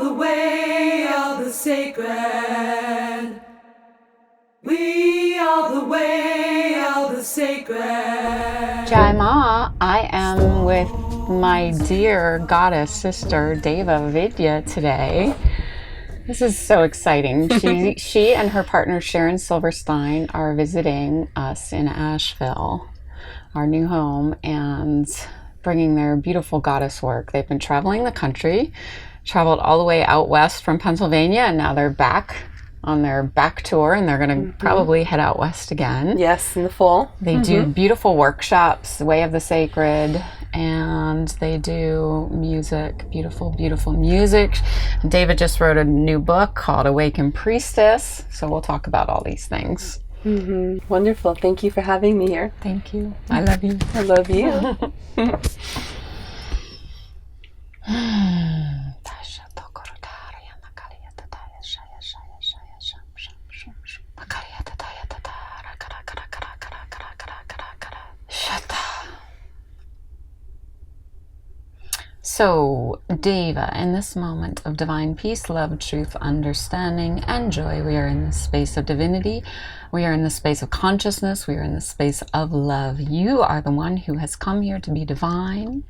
the way of the sacred. We are the way of the sacred. Jai Ma, I am with my dear goddess sister Deva Vidya today. This is so exciting. She and her partner Sharon Silverstein are visiting us in Asheville, our new home, and bringing their beautiful goddess work. They've been traveling the country, traveled all the way out west from Pennsylvania, and now they're back on their back tour, and they're going to probably head out west again. Yes, in the fall. They do beautiful workshops, Way of the Sacred, and they do music, beautiful, beautiful music. David just wrote a new book called Awakened Priestess, so we'll talk about all these things. Wonderful. Thank you for having me here. Thank you. I love you. I love you. So, Deva, in this moment of divine peace, love, truth, understanding, and joy, we are in the space of divinity. We are in the space of consciousness. We are in the space of love. You are the one who has come here to be divine.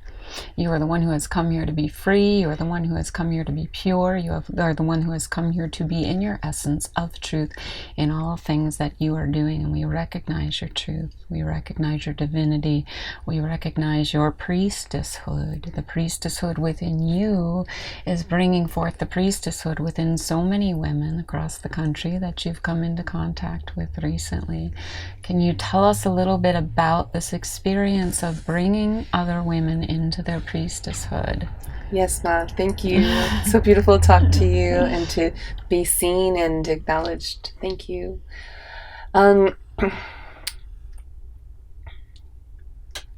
You are the one who has come here to be free. You are the one who has come here to be pure. You are the one who has come here to be in your essence of truth in all things that you are doing. And we recognize your truth. We recognize your divinity. We recognize your priestesshood. The priestesshood within you is bringing forth the priestesshood within so many women across the country that you've come into contact with recently. Can you tell us a little bit about this experience of bringing other women into their priestesshood? Yes, Ma. Thank you. So beautiful to talk to you and to be seen and acknowledged. Thank you.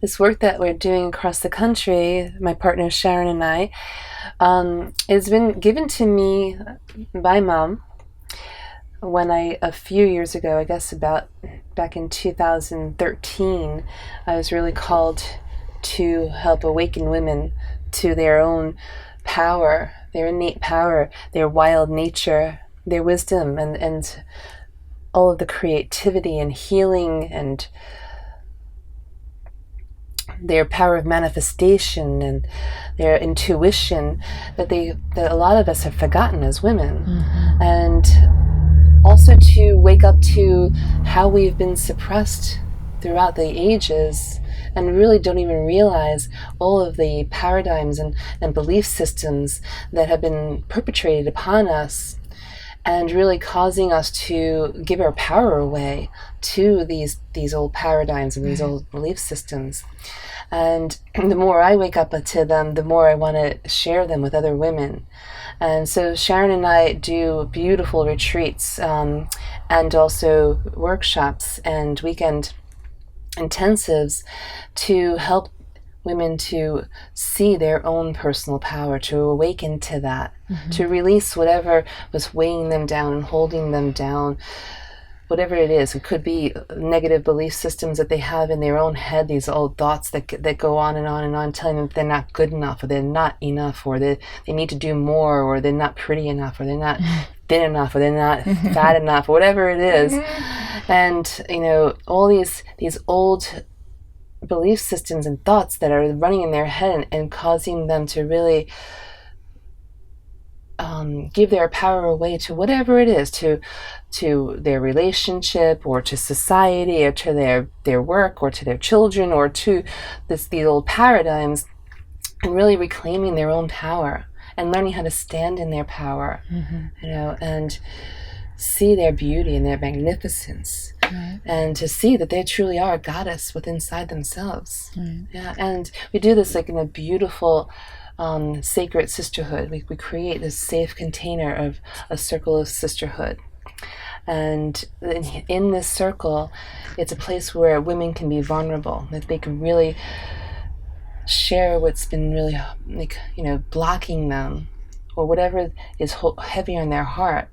This work that we're doing across the country, my partner Sharon and I, has been given to me by Mom when a few years ago, I guess about back in 2013, I was really called to help awaken women to their own power, their innate power, their wild nature, their wisdom, and all of the creativity and healing and their power of manifestation and their intuition that a lot of us have forgotten as women. And also to wake up to how we've been suppressed throughout the ages and really don't even realize all of the paradigms and belief systems that have been perpetrated upon us and really causing us to give our power away to these old paradigms and these old belief systems. And the more I wake up to them, the more I want to share them with other women. And so Sharon and I do beautiful retreats and also workshops and weekend intensives to help women to see their own personal power, to awaken to that, to release whatever was weighing them down and holding them down, whatever it is. It could be negative belief systems that they have in their own head, these old thoughts that go on and on and on, telling them that they're not good enough, or they're not enough, or they need to do more, or they're not pretty enough, or they're not thin enough, or they're not fat enough, or whatever it is. And, all these old belief systems and thoughts that are running in their head and causing them to really give their power away to whatever it is, to their relationship, or to society, or to their work, or to their children, or to these old paradigms, and really reclaiming their own power and learning how to stand in their power, and see their beauty and their magnificence, and to see that they truly are a goddess within inside themselves. Yeah, and we do this like in a beautiful sacred sisterhood. We create this safe container of a circle of sisterhood. And in this circle, it's a place where women can be vulnerable, that they can really share what's been really blocking them, or whatever is heavy on their heart.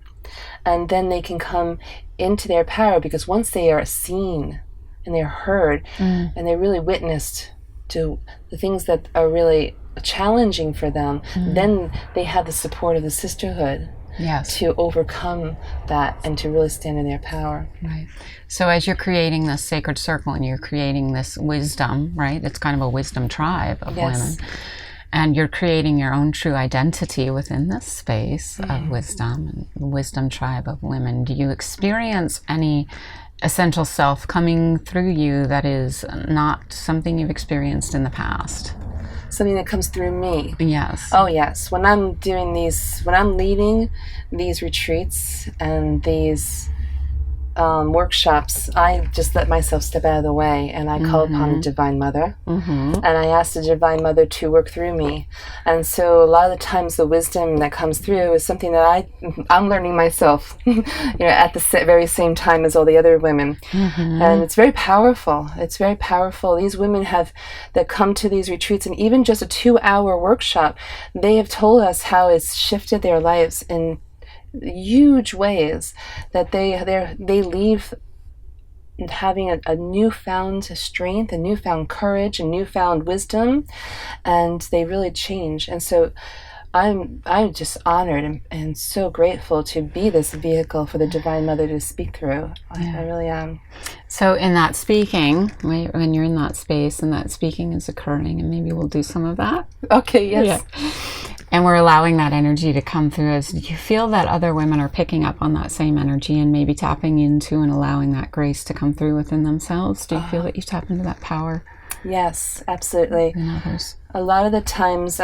And then they can come into their power, because once they are seen and they're heard and they're really witnessed to the things that are really challenging for them, then they have the support of the sisterhood. Yes. To overcome that and to really stand in their power. Right. So as you're creating this sacred circle and you're creating this wisdom, right? It's kind of a wisdom tribe of women. And you're creating your own true identity within this space of wisdom, and the wisdom tribe of women. Do you experience any essential self coming through you that is not something you've experienced in the past? Something that comes through me. Yes. Oh, yes. When I'm leading these retreats and these workshops, I just let myself step out of the way, and I call upon the Divine Mother, and I ask the Divine Mother to work through me. And so a lot of the times the wisdom that comes through is something that I'm learning myself, at the very same time as all the other women. And it's very powerful. It's very powerful. These women that come to these retreats, and even just a 2-hour workshop, they have told us how it's shifted their lives in huge ways, that they leave having a newfound strength, a newfound courage, and newfound wisdom, and they really change. And so I'm just honored and so grateful to be this vehicle for the Divine Mother to speak through. I really am. So in that speaking, when you're in that space and that speaking is occurring, and maybe we'll do some of that. Okay, yes. Yeah. And we're allowing that energy to come through us. Do you feel that other women are picking up on that same energy and maybe tapping into and allowing that grace to come through within themselves? Do you feel that you tap into that power? Yes, absolutely. In others? A lot of the times,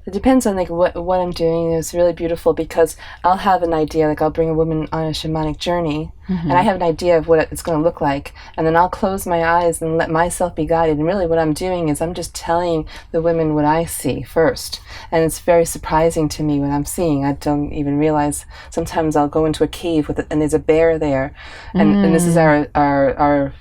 it depends on what I'm doing. It's really beautiful because I'll have an idea, I'll bring a woman on a shamanic journey, and I have an idea of what it's going to look like, and then I'll close my eyes and let myself be guided. And really what I'm doing is I'm just telling the women what I see first, and it's very surprising to me what I'm seeing. I don't even realize. Sometimes I'll go into a cave and there's a bear there, and this is our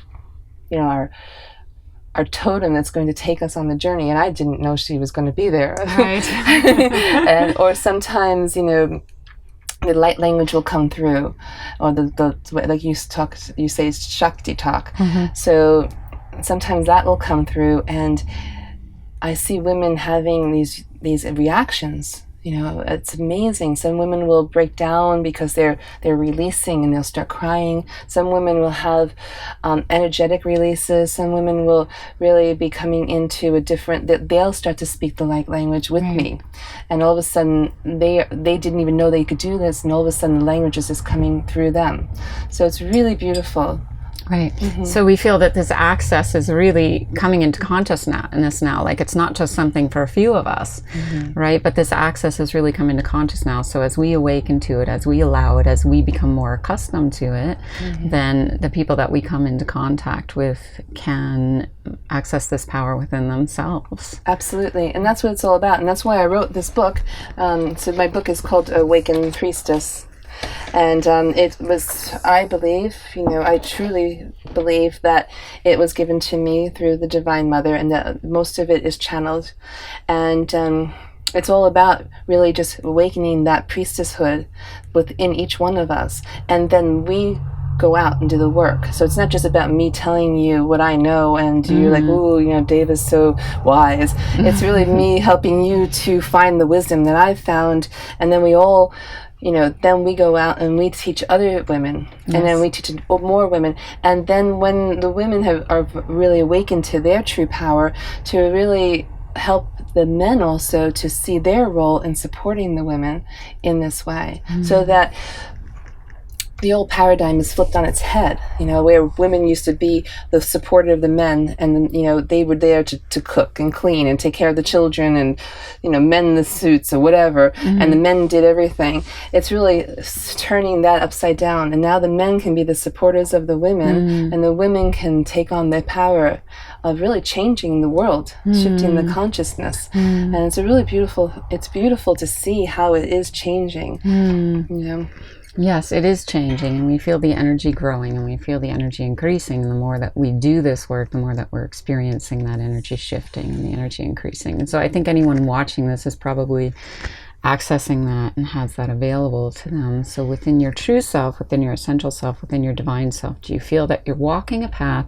totem that's going to take us on the journey, and I didn't know she was going to be there. Right. Or sometimes, the light language will come through, or the like you say Shakti talk. So sometimes that will come through, and I see women having these reactions. It's amazing. Some women will break down because they're releasing and they'll start crying. Some women will have energetic releases. Some women will really be coming into they'll start to speak the light language with me. And all of a sudden, they didn't even know they could do this, and all of a sudden the language is just coming through them. So it's really beautiful. Right. So we feel that this access is really coming into consciousness now. Like, it's not just something for a few of us, right? But this access has really come into consciousness now. So as we awaken to it, as we allow it, as we become more accustomed to it, then the people that we come into contact with can access this power within themselves. Absolutely. And that's what it's all about. And that's why I wrote this book. So my book is called Awakened Priestess. And it was, I believe, I truly believe that it was given to me through the Divine Mother, and that most of it is channeled. And it's all about really just awakening that priestesshood within each one of us. And then we go out and do the work. So it's not just about me telling you what I know and you're like, ooh, Dave is so wise. It's really me helping you to find the wisdom that I've found. And then we all, then we go out and we teach other women, and then we teach more women. And then when the women are really awakened to their true power, to really help the men also to see their role in supporting the women in this way, so that the old paradigm is flipped on its head, where women used to be the supporter of the men, and they were there to cook and clean and take care of the children and mend the suits or whatever, and the men did everything. It's really turning that upside down, and now the men can be the supporters of the women, and the women can take on the power of really changing the world, shifting the consciousness. And it's beautiful to see how it is changing. Yes, it is changing, and we feel the energy growing, and we feel the energy increasing. The more that we do this work, the more that we're experiencing that energy shifting and the energy increasing. And so I think anyone watching this is probably accessing that and has that available to them. So within your true self, within your essential self, within your divine self, do you feel that you're walking a path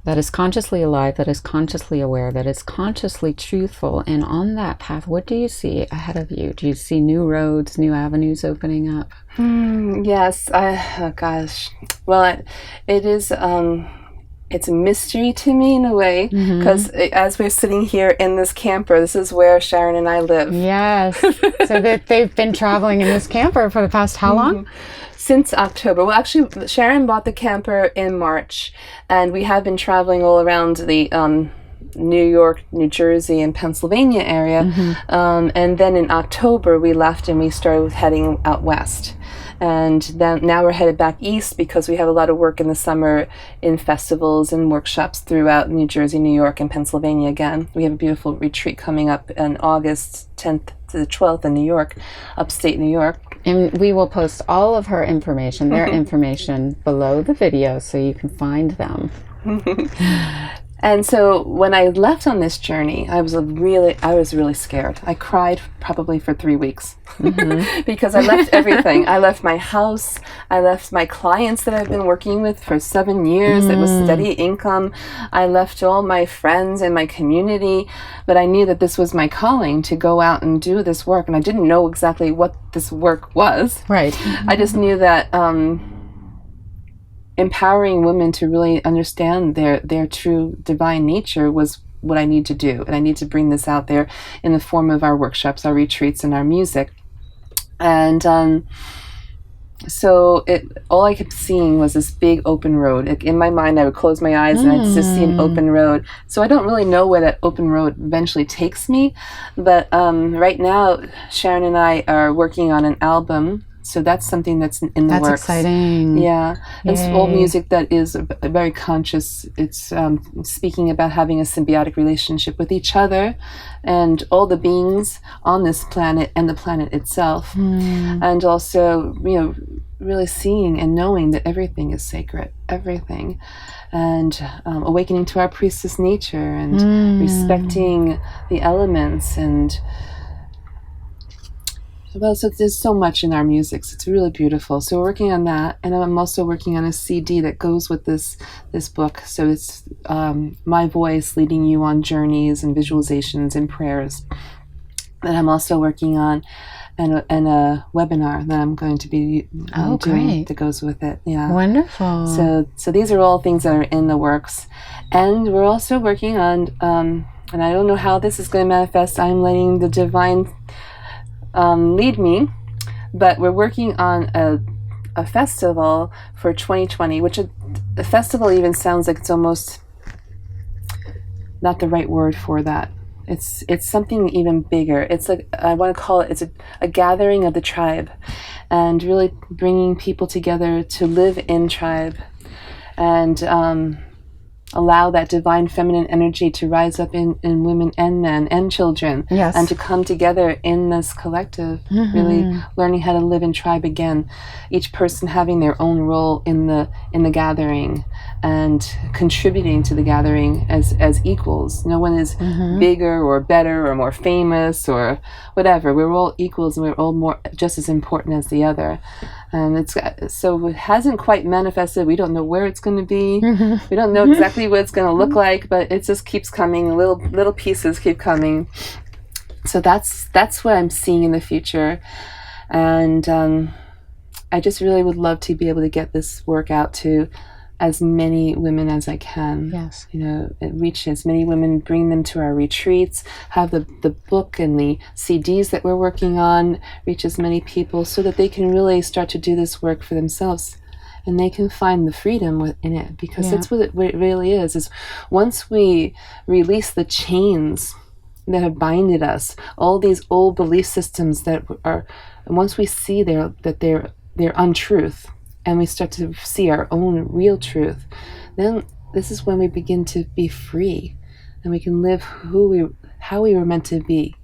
that is consciously alive, that is consciously aware, that is consciously truthful. And on that path, what do you see ahead of you? Do you see new roads, new avenues opening up? Yes. Oh gosh. Well, it is. It's a mystery to me in a way, because as we're sitting here in this camper, this is where Sharon and I live. Yes. So that they've been traveling in this camper for the past how long? Since October. Well, actually, Sharon bought the camper in March, and we have been traveling all around the New York, New Jersey, and Pennsylvania area. And then in October, we left and we started heading out west. And then now we're headed back east because we have a lot of work in the summer in festivals and workshops throughout New Jersey, New York, and Pennsylvania again. We have a beautiful retreat coming up on August 10th to the 12th in New York, upstate New York. And we will post all of her information, their information, below the video so you can find them. And so when I left on this journey, I was really scared. I cried probably for 3 weeks because I left everything. I left my house. I left my clients that I've been working with for 7 years. It was steady income. I left all my friends and my community, but I knew that this was my calling to go out and do this work. And I didn't know exactly what this work was. Right. I just knew that empowering women to really understand their true divine nature was what I need to do. And I need to bring this out there in the form of our workshops, our retreats, and our music. And so all I kept seeing was this big open road. In my mind, I would close my eyes and I'd just see an open road. So I don't really know where that open road eventually takes me. But right now, Sharon and I are working on an album. So that's something that's in the works. That's exciting. Yeah. It's all music that is very conscious. It's speaking about having a symbiotic relationship with each other and all the beings on this planet and the planet itself. And also, really seeing and knowing that everything is sacred, everything. And awakening to our priestess nature and respecting the elements and... Well, so there's so much in our music. So it's really beautiful. So we're working on that, and I'm also working on a CD that goes with this book. So it's my voice leading you on journeys and visualizations and prayers. And I'm also working on and a webinar that I'm going to be doing that goes with it. Yeah, wonderful. So these are all things that are in the works, and we're also working on. And I don't know how this is going to manifest. I'm letting the divine lead me, but we're working on a festival for 2020, which a festival even sounds like it's almost not the right word for that. It's something even bigger. It's like, I want to call it, it's a gathering of the tribe, and really bringing people together to live in tribe and allow that divine feminine energy to rise up in women and men and children, and to come together in this collective, really learning how to live in tribe again, each person having their own role in the gathering and contributing to the gathering as equals. No one is bigger or better or more famous or whatever. We're all equals, and we're all more just as important as the other. And so it hasn't quite manifested. We don't know where it's going to be. We don't know exactly what it's going to look like, but it just keeps coming. Little pieces keep coming. So that's what I'm seeing in the future. And I just really would love to be able to get this work out to as many women as I can. Yes. Reach as many women, bring them to our retreats, have the book and the CDs that we're working on reach as many people so that they can really start to do this work for themselves, and they can find the freedom within it, because that's what it really is once we release the chains that have binded us, all these old belief systems that are, and once we see that they're untruth, and we start to see our own real truth, then this is when we begin to be free, and we can live how we were meant to be.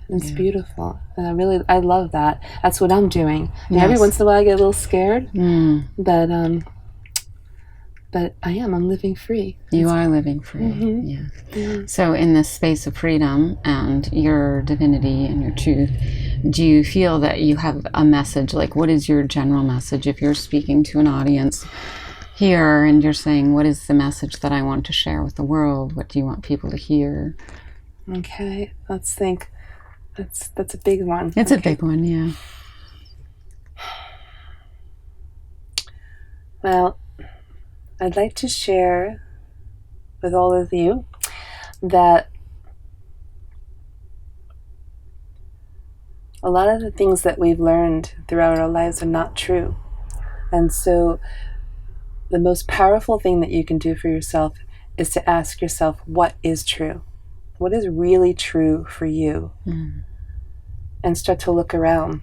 It's beautiful, and I love that. That's what I'm doing. And every once in a while I get a little scared, but I'm living free. You are living free. So in this space of freedom and your divinity and your truth, do you feel that you have a message? Like, what is your general message if you're speaking to an audience here, and you're saying, what is the message that I want to share with the world? What do you want people to hear? Okay, let's think. That's a big one. It's a big one, yeah. Well, I'd like to share with all of you that a lot of the things that we've learned throughout our lives are not true. And so the most powerful thing that you can do for yourself is to ask yourself, what is true? What is really true for you? And start to look around.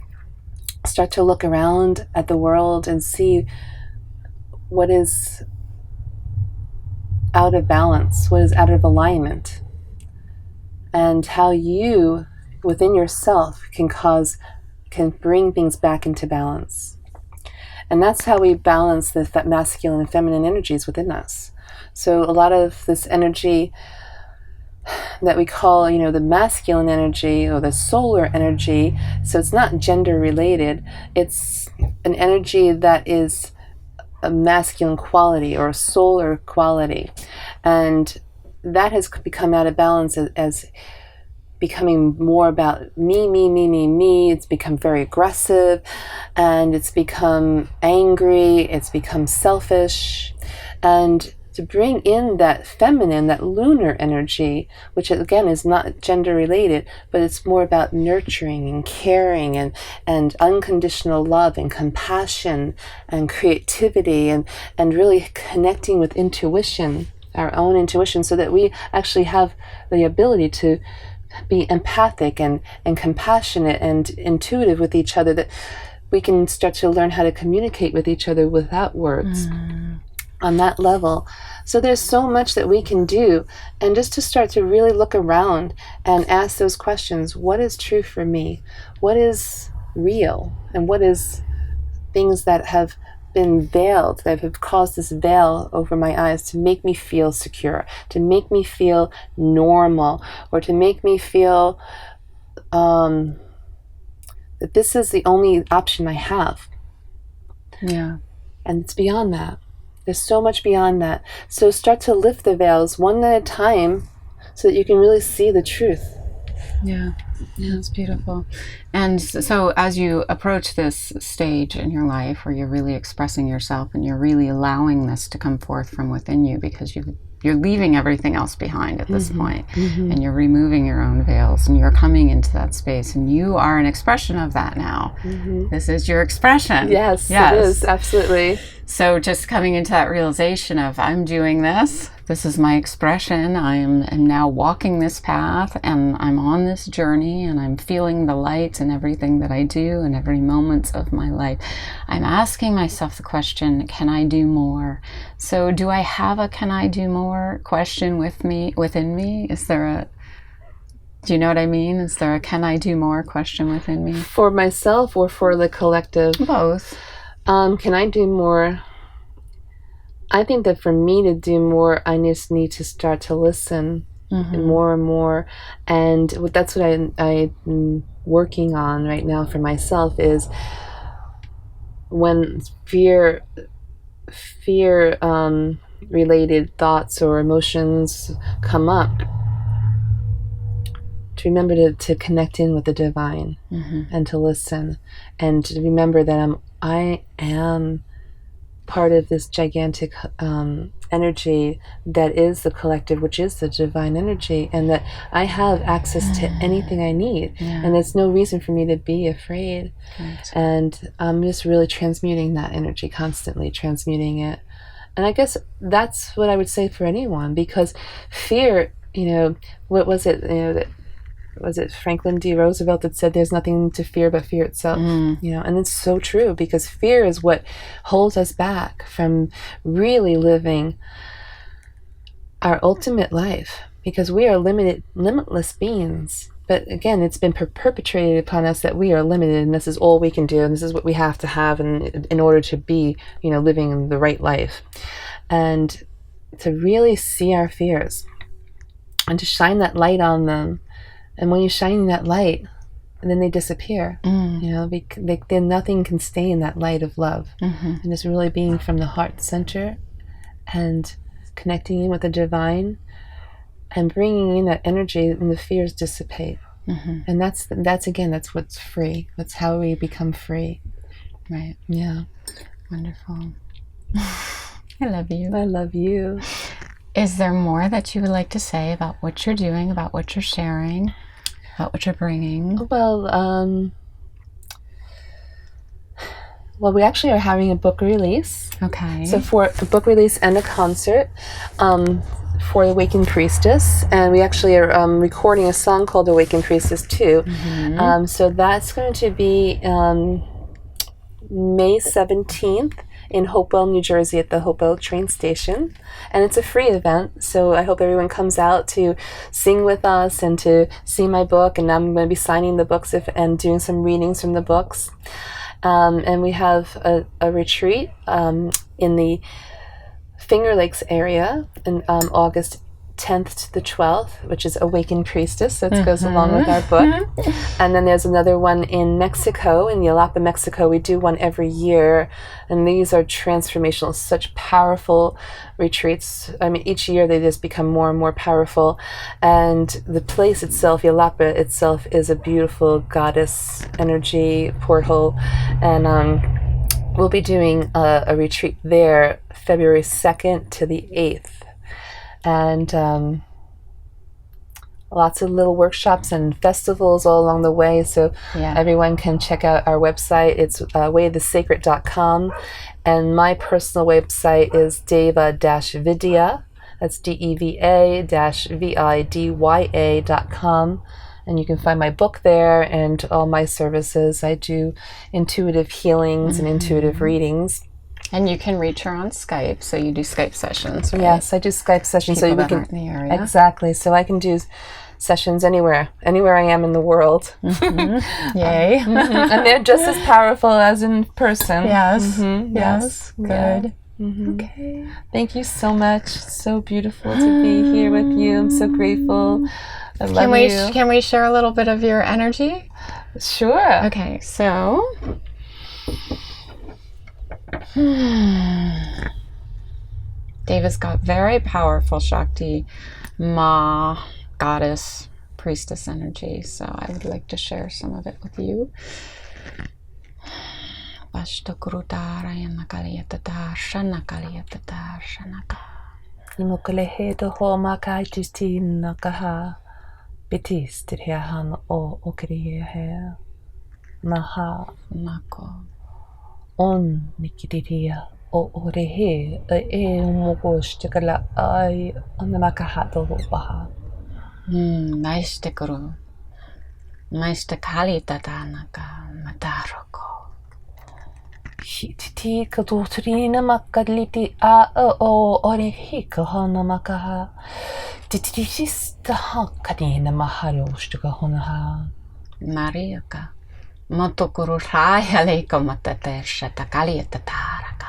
Start to look around at the world and see what is out of balance, what is out of alignment, and how you, within yourself, can bring things back into balance. And that's how we balance that masculine and feminine energies within us. So a lot of this energy that we call, the masculine energy or the solar energy, so it's not gender related, it's an energy that is a masculine quality or a solar quality. And that has become out of balance as becoming more about me. It's become very aggressive, and it's become angry, it's become selfish. And to bring in that feminine, that lunar energy, which again is not gender related, but it's more about nurturing and caring and unconditional love and compassion and creativity and really connecting with intuition, our own intuition, so that we actually have the ability to be empathic and compassionate and intuitive with each other, that we can start to learn how to communicate with each other without words. On that level. So there's so much that we can do, and just to start to really look around and ask those questions. What is true for me? What is real? And what is things that have been veiled, that have caused this veil over my eyes to make me feel secure, to make me feel normal, or to make me feel that this is the only option I have. Yeah. And it's beyond that. There's so much beyond that. So start to lift the veils one at a time so that you can really see the truth. Yeah, it's beautiful. And so as you approach this stage in your life where you're really expressing yourself and you're really allowing this to come forth from within you, because you're leaving everything else behind at this point, and you're removing your own veils, and you're coming into that space, and you are an expression of that now. This is your expression. Yes, it is, absolutely. So just coming into that realization of, I'm doing this is my expression, I'm now walking this path, and I'm on this journey, and I'm feeling the light in everything that I do and every moment of my life. I'm asking myself the question, can I do more? So do I have a can I do more question within me? Do you know what I mean? Is there a can I do more question within me? For myself or for the collective? Both. Can I do more? I think that for me to do more, I just need to start to listen more and more. And that's what I'm working on right now for myself, is when fear related thoughts or emotions come up, to remember to connect in with the divine and to listen, and to remember that I am part of this gigantic energy that is the collective, which is the divine energy, and that I have access to anything I need, and there's no reason for me to be afraid. And I'm just really transmuting that energy, constantly transmuting it. And I guess that's what I would say for anyone, because fear, what was it, was it Franklin D. Roosevelt that said there's nothing to fear but fear itself? And it's so true, because fear is what holds us back from really living our ultimate life, because we are limitless beings. But again, it's been perpetrated upon us that we are limited, and this is all we can do, and this is what we have to have in order to be, living the right life. And to really see our fears and to shine that light on them. And when you're shining that light, then they disappear. You know, then nothing can stay in that light of love. And it's really being from the heart center and connecting in with the divine and bringing in that energy, and the fears dissipate. And that's what's free. That's how we become free. Right. Yeah. Wonderful. I love you. I love you. Is there more that you would like to say about what you're doing, about what you're sharing, about what you're bringing? Well, we actually are having a book release. Okay. So for a book release and a concert for Awakened Priestess. And we actually are recording a song called Awakened Priestess too. So that's going to be May 17th in Hopewell, New Jersey at the Hopewell train station. And it's a free event, so I hope everyone comes out to sing with us and to see my book. And I'm going to be signing the books and doing some readings from the books. And we have a retreat in the Finger Lakes area in August 10th to the 12th, which is Awakened Priestess, so it goes along with our book. And then there's another one in Mexico, in Yelapa, Mexico. We do one every year, and these are transformational, such powerful retreats. I mean, each year they just become more and more powerful. And the place itself, Yelapa itself, is a beautiful goddess energy portal. And we'll be doing a retreat there February 2nd to the 8th. And lots of little workshops and festivals all along the way. So everyone can check out our website. It's wayofthesacred.com. And my personal website is Deva-Vidya. That's DEVA-VIDYA.com. And you can find my book there and all my services. I do intuitive healings and intuitive readings. And you can reach her on Skype, so you do Skype sessions, right? Yes, I do Skype sessions. People so we that can, aren't in the area. Exactly. So I can do sessions anywhere I am in the world. Yay. And they're just as powerful as in person. Yes. Yes. Good. Okay. Thank you so much. So beautiful to be here with you. I'm so grateful. I love you. Can we share a little bit of your energy? Sure. Okay, so... Deva's got very powerful Shakti, Ma, goddess, priestess energy, so I would like to share some of it with you. On nikiria o orehe e umogostikala ai on the makahato baha. Maistekuru. Maistekali tatanaka mataroko. Hititi kadotrina makaliti a o orehe kahana makaha. Titista hakadina mahayoshtika honaha. Mariaka. Motokuru raya komatatarsha takaliatataraka.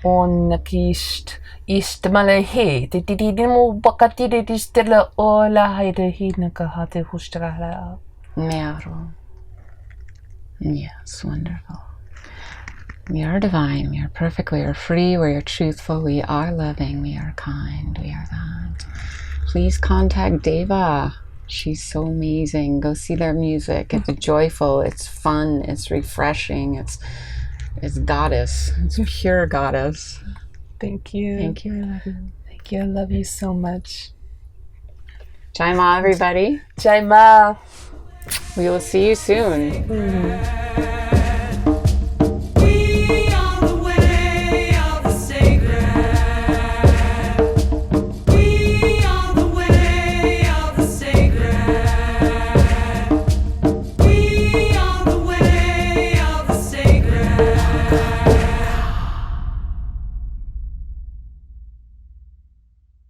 On nakist istmalehe titidimo bakatiri distella ola haidehina hate hustrala. Mearu. Yes, wonderful. We are divine, we are perfect, we are free, we are truthful, we are loving, we are kind, we are that. Please contact Deva. She's so amazing. Go see their music. It's joyful, it's fun, it's refreshing, it's goddess. It's pure goddess. Thank you. Thank you. I love you. Thank you. I love you so much. Jai Ma, everybody. Jai Ma. We will see you soon.